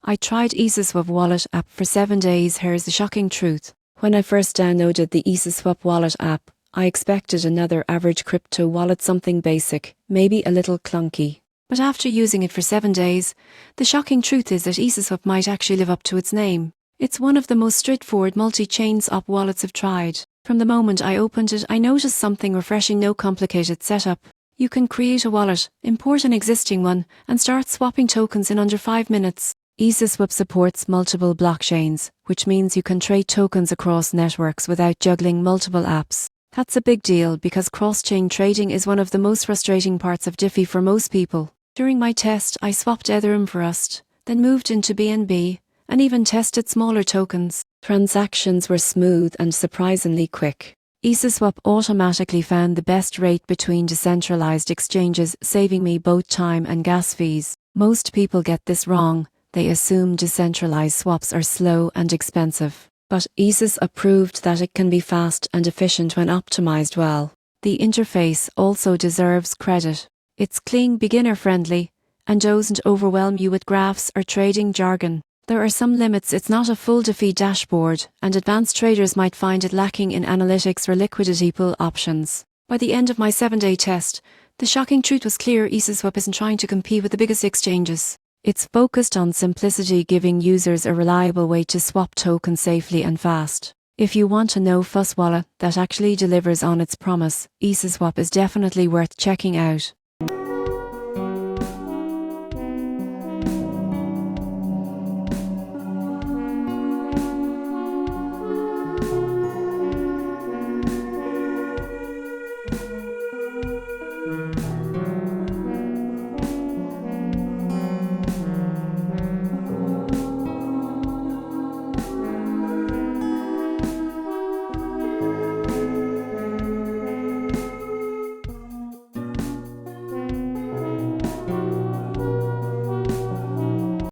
I tried EasySwap wallet app for 7 days. Here's the shocking truth. When I first downloaded the EasySwap wallet app, I expected another average crypto wallet, something basic, maybe a little clunky. But after using it for 7 days, the shocking truth is that EasySwap might actually live up to its name. It's one of the most straightforward multi-chain swap wallets I've tried. From the moment I opened it, I noticed something refreshing: no complicated setup. You can create a wallet, import an existing one, and start swapping tokens in under 5 minutes. EasySwap supports multiple blockchains, which means you can trade tokens across networks without juggling multiple apps. That's a big deal because cross-chain trading is one of the most frustrating parts of Diffie for most people. During my test, I swapped Ethereum for Rust, then moved into BNB, and even tested smaller tokens. Transactions were smooth and surprisingly quick. EasySwap automatically found the best rate between decentralized exchanges, saving me both time and gas fees. Most people get this wrong. They assume decentralized swaps are slow and expensive. But EasySwap proved that it can be fast and efficient when optimized well. The interface also deserves credit. It's clean, beginner-friendly, and doesn't overwhelm you with graphs or trading jargon. There are some limits. It's not a full Diffie dashboard, and advanced traders might find it lacking in analytics or liquidity pool options. By the end of my 7-day test, the shocking truth was clear: EasySwap isn't trying to compete with the biggest exchanges. It's focused on simplicity, giving users a reliable way to swap tokens safely and fast. If you want a no-fuss wallet that actually delivers on its promise, EasySwap is definitely worth checking out.